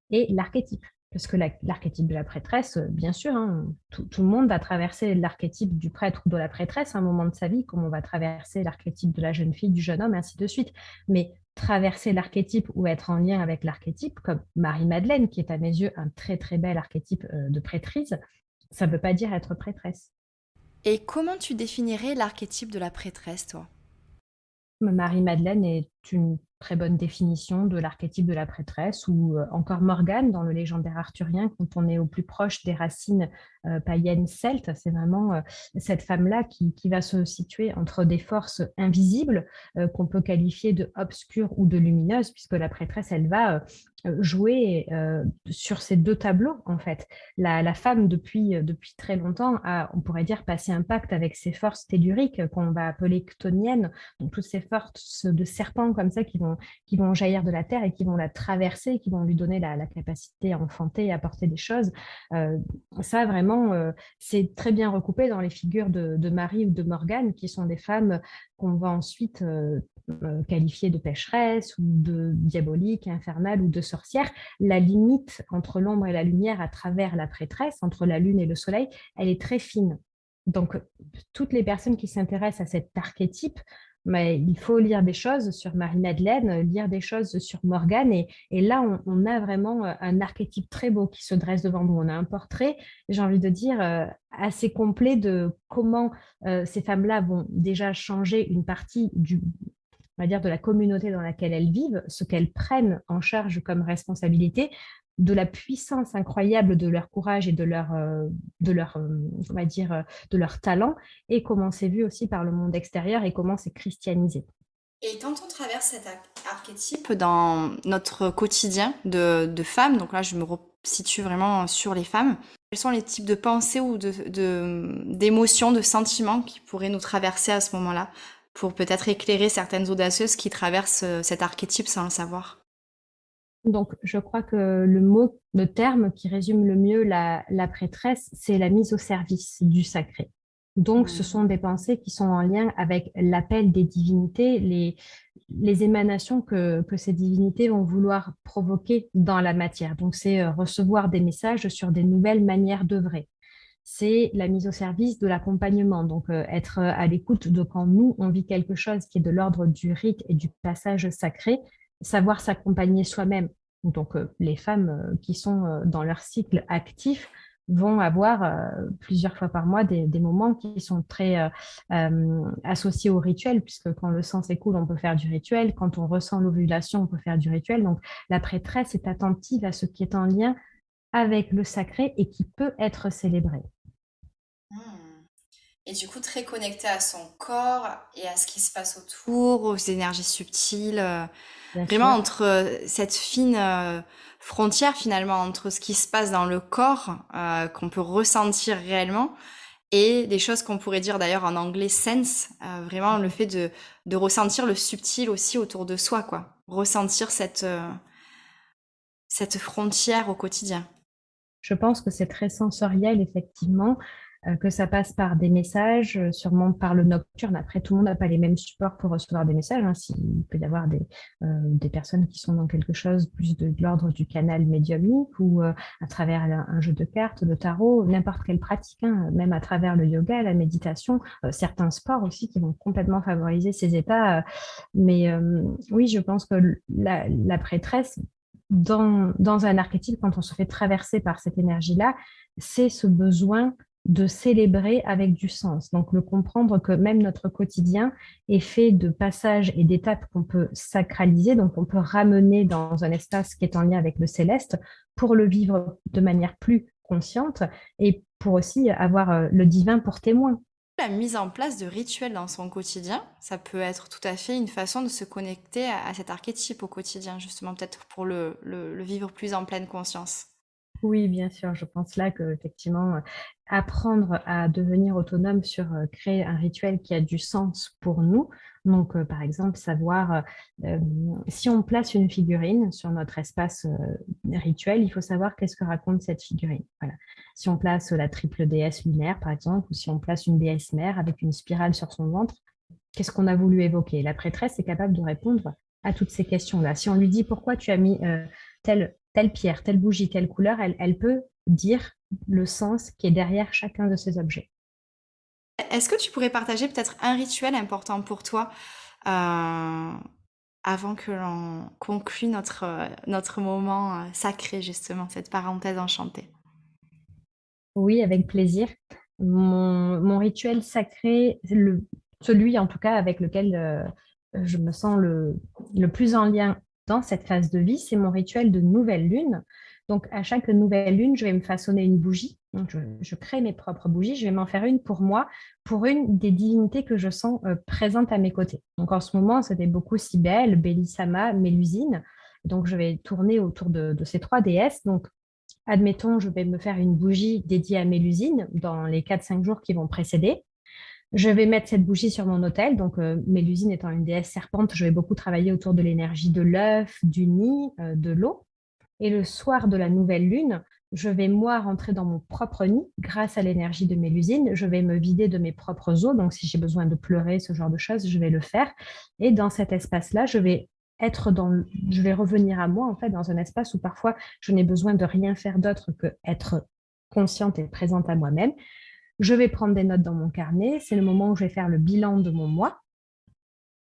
et l'archétype. Parce que l'archétype de la prêtresse, bien sûr, hein, tout le monde va traverser l'archétype du prêtre ou de la prêtresse à un moment de sa vie, comme on va traverser l'archétype de la jeune fille, du jeune homme, et ainsi de suite. Mais traverser l'archétype ou être en lien avec l'archétype, comme Marie-Madeleine, qui est à mes yeux un très très bel archétype de prêtrise, ça ne veut pas dire être prêtresse. Et comment tu définirais l'archétype de la prêtresse, toi? Marie-Madeleine est une très bonne définition de l'archétype de la prêtresse, ou encore Morgane dans le légendaire arthurien, quand on est au plus proche des racines païennes celtes. C'est vraiment cette femme-là qui va se situer entre des forces invisibles qu'on peut qualifier de obscures ou de lumineuses, puisque la prêtresse, elle va jouer sur ces deux tableaux, en fait. La femme, depuis très longtemps, a, on pourrait dire, passé un pacte avec ces forces telluriques qu'on va appeler chthoniennes, donc toutes ces forces de serpents comme ça qui vont jaillir de la terre et qui vont la traverser, qui vont lui donner la capacité à enfanter, à porter des choses. Euh, Ça, vraiment, c'est très bien recoupé dans les figures de Marie ou de Morgane, qui sont des femmes qu'on va ensuite qualifier de pécheresses ou de diaboliques, infernales ou de sorcières. La limite entre l'ombre et la lumière à travers la prêtresse, entre la lune et le soleil, elle est très fine. Donc, toutes les personnes qui s'intéressent à cet archétype, mais il faut lire des choses sur Marie-Madeleine, lire des choses sur Morgane, et là, on a vraiment un archétype très beau qui se dresse devant nous. On a un portrait, j'ai envie de dire, assez complet de comment ces femmes-là vont déjà changer une partie on va dire, de la communauté dans laquelle elles vivent, ce qu'elles prennent en charge comme responsabilité, de la puissance incroyable de leur courage et on va dire, de leur talent, et comment c'est vu aussi par le monde extérieur et comment c'est christianisé. Et quand on traverse cet archétype dans notre quotidien de femmes, donc là je me situe vraiment sur les femmes, quels sont les types de pensées ou d'émotions, de sentiments qui pourraient nous traverser à ce moment-là, pour peut-être éclairer certaines audacieuses qui traversent cet archétype sans le savoir? Donc, je crois que le terme qui résume le mieux la prêtresse, c'est la mise au service du sacré. Donc, ce sont des pensées qui sont en lien avec l'appel des divinités, les émanations que ces divinités vont vouloir provoquer dans la matière. Donc, c'est recevoir des messages sur des nouvelles manières d'œuvrer. C'est la mise au service de l'accompagnement. Donc, être à l'écoute de quand nous, on vit quelque chose qui est de l'ordre du rite et du passage sacré, savoir s'accompagner soi-même. Donc, les femmes qui sont dans leur cycle actif vont avoir plusieurs fois par mois des moments qui sont très associés au rituel, puisque quand le sang s'écoule, on peut faire du rituel. Quand on ressent l'ovulation, on peut faire du rituel. Donc, la prêtresse est attentive à ce qui est en lien avec le sacré et qui peut être célébré. Hmm. Et du coup, très connecté à son corps et à ce qui se passe autour, aux énergies subtiles, Bien vraiment sûr. entre cette fine frontière finalement entre ce qui se passe dans le corps, qu'on peut ressentir réellement, et des choses qu'on pourrait dire d'ailleurs en anglais sense, vraiment le fait de ressentir le subtil aussi autour de soi, quoi. Ressentir cette frontière au quotidien. Je pense que c'est très sensoriel, effectivement, que ça passe par des messages, sûrement par le nocturne. Après, tout le monde n'a pas les mêmes supports pour recevoir des messages, hein. Il peut y avoir des personnes qui sont dans quelque chose plus de l'ordre du canal médiumnique ou à travers un jeu de cartes, de tarot, n'importe quelle pratique, hein, même à travers le yoga, la méditation, certains sports aussi qui vont complètement favoriser ces états. Mais oui, je pense que la prêtresse dans un archétype, quand on se fait traverser par cette énergie-là, c'est ce besoin de célébrer avec du sens. Donc, le comprendre que même notre quotidien est fait de passages et d'étapes qu'on peut sacraliser, donc on peut ramener dans un espace qui est en lien avec le céleste pour le vivre de manière plus consciente et pour aussi avoir le divin pour témoin. La mise en place de rituels dans son quotidien, ça peut être tout à fait une façon de se connecter à cet archétype au quotidien, justement, peut-être pour le vivre plus en pleine conscience. Oui, bien sûr, je pense là que effectivement apprendre à devenir autonome sur créer un rituel qui a du sens pour nous. Donc, par exemple, savoir si on place une figurine sur notre espace rituel, il faut savoir qu'est-ce que raconte cette figurine. Voilà. Si on place la triple déesse lunaire, par exemple, ou si on place une déesse mère avec une spirale sur son ventre, qu'est-ce qu'on a voulu évoquer? La prêtresse est capable de répondre à toutes ces questions-là. Si on lui dit pourquoi tu as mis telle pierre, telle bougie, telle couleur, elle peut dire le sens qui est derrière chacun de ces objets. Est-ce que tu pourrais partager peut-être un rituel important pour toi euh, avant que l'on conclue notre moment sacré, justement, cette parenthèse enchantée? Oui, avec plaisir. Mon rituel sacré, celui en tout cas avec lequel je me sens le plus en lien dans cette phase de vie, c'est mon rituel de nouvelle lune. Donc, à chaque nouvelle lune, je vais me façonner une bougie. Donc, je crée mes propres bougies. Je vais m'en faire une pour moi, pour une des divinités que je sens présentes à mes côtés. Donc, en ce moment, c'était beaucoup Cybèle, Bélissama, Mélusine. Donc, je vais tourner autour de ces trois déesses. Donc, admettons, je vais me faire une bougie dédiée à Mélusine dans les 4-5 jours qui vont précéder. Je vais mettre cette bougie sur mon autel. Donc, Mélusine étant une déesse serpente, je vais beaucoup travailler autour de l'énergie de l'œuf, du nid, de l'eau. Et le soir de la nouvelle lune, je vais moi rentrer dans mon propre nid grâce à l'énergie de Mélusine. Je vais me vider de mes propres os. Donc, si j'ai besoin de pleurer, ce genre de choses, je vais le faire. Et dans cet espace-là, je vais revenir à moi, en fait, dans un espace où parfois je n'ai besoin de rien faire d'autre que être consciente et présente à moi-même. Je vais prendre des notes dans mon carnet. C'est le moment où je vais faire le bilan de mon mois.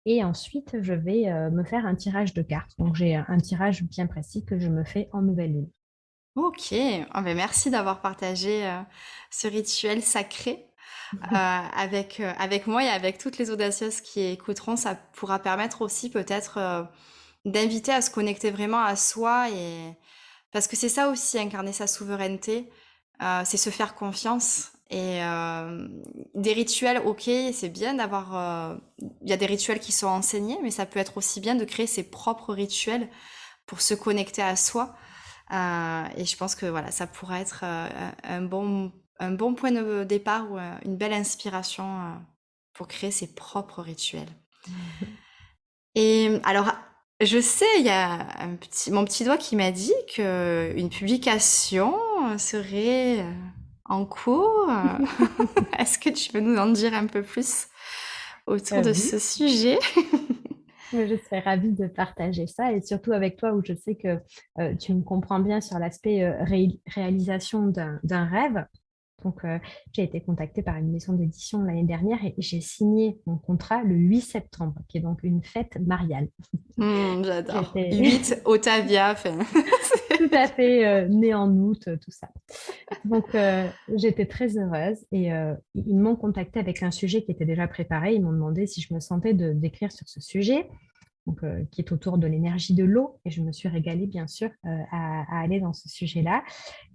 Et ensuite, je vais me faire un tirage de cartes. Donc, j'ai un tirage bien précis que je me fais en nouvelle lune. Ok, ah ben merci d'avoir partagé ce rituel sacré avec moi et avec toutes les audacieuses qui écouteront. Ça pourra permettre aussi peut-être d'inviter à se connecter vraiment à soi et parce que c'est ça aussi incarner sa souveraineté, c'est se faire confiance et des rituels, ok, c'est bien d'avoir, il y a des rituels qui sont enseignés, mais ça peut être aussi bien de créer ses propres rituels pour se connecter à soi. Et je pense que voilà, ça pourrait être un bon point de départ ou une belle inspiration pour créer ses propres rituels. Et alors, Je sais, il y a mon petit doigt qui m'a dit qu'une publication serait en cours. Est-ce que tu peux nous en dire un peu plus autour de Oui. ce sujet? Je serais ravie de partager ça et surtout avec toi où je sais que tu me comprends bien sur l'aspect réalisation d'un rêve. Donc, j'ai été contactée par une maison d'édition l'année dernière et j'ai signé mon contrat le 8 septembre, qui est donc une fête mariale. J'adore. J'étais 8, Otavia. Enfin, tout à fait née en août, tout ça. Donc, j'étais très heureuse et ils m'ont contactée avec un sujet qui était déjà préparé. Ils m'ont demandé si je me sentais d'écrire sur ce sujet. Donc, qui est autour de l'énergie de l'eau. Et je me suis régalée, bien sûr, à aller dans ce sujet-là.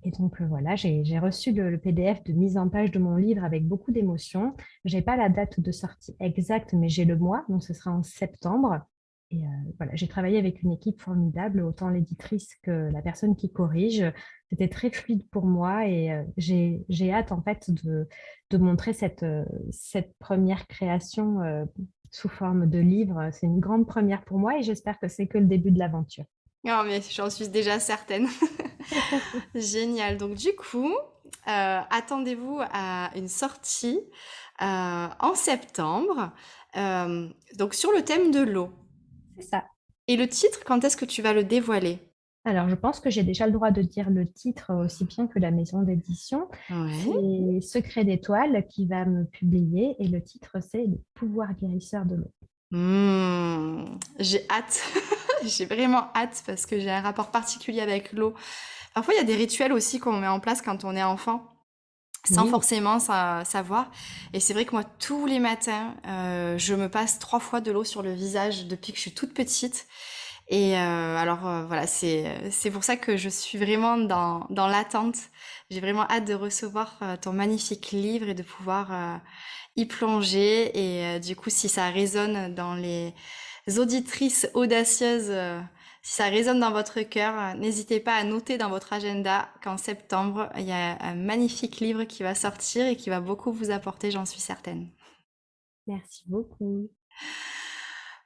Et donc, voilà, j'ai reçu le PDF de mise en page de mon livre avec beaucoup d'émotions. Je n'ai pas la date de sortie exacte, mais j'ai le mois, donc ce sera en septembre. Et voilà, j'ai travaillé avec une équipe formidable, autant l'éditrice que la personne qui corrige. C'était très fluide pour moi et j'ai hâte, en fait, de montrer cette première création sous forme de livre. C'est une grande première pour moi et j'espère que c'est que le début de l'aventure. non, mais j'en suis déjà certaine. Génial. Donc du coup, attendez-vous à une sortie en septembre, donc sur le thème de l'eau. C'est ça. Et le titre, quand est-ce que tu vas le dévoiler? Alors, je pense que j'ai déjà le droit de dire le titre aussi bien que la maison d'édition. Ouais. C'est Secret d'étoile qui va me publier et le titre, c'est Le pouvoir guérisseur de l'eau. J'ai hâte. J'ai vraiment hâte parce que j'ai un rapport particulier avec l'eau. Parfois, il y a des rituels aussi qu'on met en place quand on est enfant, sans Oui, forcément savoir. Et c'est vrai que moi, tous les matins, je me passe 3 fois de l'eau sur le visage depuis que je suis toute petite. Et voilà, c'est pour ça que je suis vraiment dans l'attente. J'ai vraiment hâte de recevoir ton magnifique livre et de pouvoir y plonger. Et du coup, si ça résonne dans les auditrices audacieuses, si ça résonne dans votre cœur, n'hésitez pas à noter dans votre agenda qu'en septembre, il y a un magnifique livre qui va sortir et qui va beaucoup vous apporter, j'en suis certaine. merci beaucoup.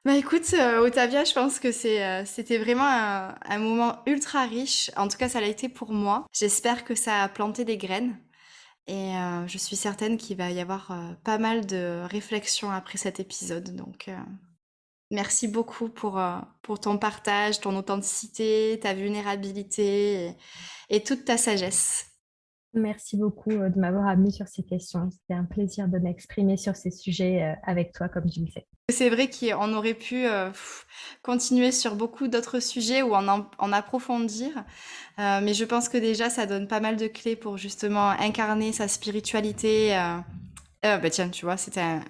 Bah écoute, Otavia, je pense que c'était vraiment un moment ultra riche. En tout cas, ça l'a été pour moi. J'espère que ça a planté des graines. Et je suis certaine qu'il va y avoir pas mal de réflexions après cet épisode. Donc, merci beaucoup pour ton partage, ton authenticité, ta vulnérabilité et toute ta sagesse. Merci beaucoup de m'avoir amené sur ces questions. C'était un plaisir de m'exprimer sur ces sujets avec toi, comme tu le sais. C'est vrai qu'on aurait pu continuer sur beaucoup d'autres sujets ou en approfondir, mais je pense que déjà ça donne pas mal de clés pour justement incarner sa spiritualité. Bah tiens, tu vois, c'était un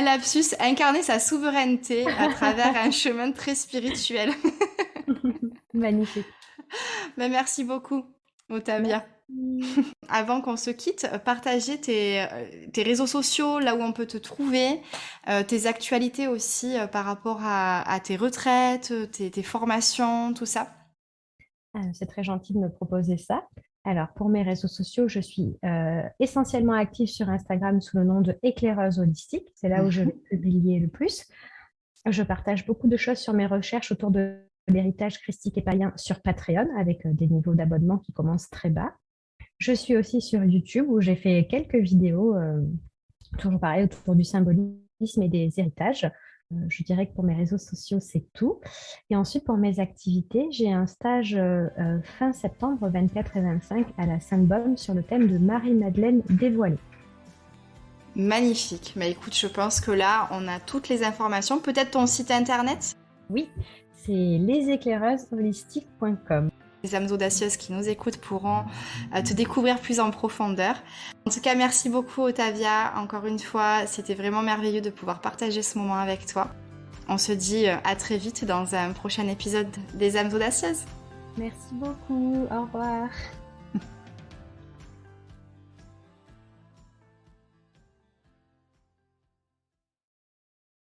lapsus, incarner sa souveraineté à travers un chemin très spirituel. Magnifique. Bah, merci beaucoup, Otavia. Merci. Avant qu'on se quitte, partager tes réseaux sociaux, là où on peut te trouver, tes actualités aussi par rapport à tes retraites, tes formations, tout ça. C'est très gentil de me proposer ça. Alors, pour mes réseaux sociaux, je suis essentiellement active sur Instagram sous le nom de Éclaireuse Holistique. C'est là où je vais Mhm. publier le plus. Je partage beaucoup de choses sur mes recherches autour de l'héritage christique et païen sur Patreon, avec des niveaux d'abonnement qui commencent très bas. Je suis aussi sur YouTube où j'ai fait quelques vidéos, toujours pareil, autour du symbolisme et des héritages. Je dirais que pour mes réseaux sociaux, c'est tout. Et ensuite, pour mes activités, j'ai un stage fin septembre 24 et 25 à la Sainte-Bonne sur le thème de Marie-Madeleine dévoilée. Magnifique. Bah écoute, je pense que là, on a toutes les informations. Peut-être ton site internet? Oui, c'est leséclaireusholistiques.com. Les âmes audacieuses qui nous écoutent pourront te découvrir plus en profondeur. En tout cas, merci beaucoup, Otavia. Encore une fois, c'était vraiment merveilleux de pouvoir partager ce moment avec toi. On se dit à très vite dans un prochain épisode des âmes audacieuses. Merci beaucoup. Au revoir.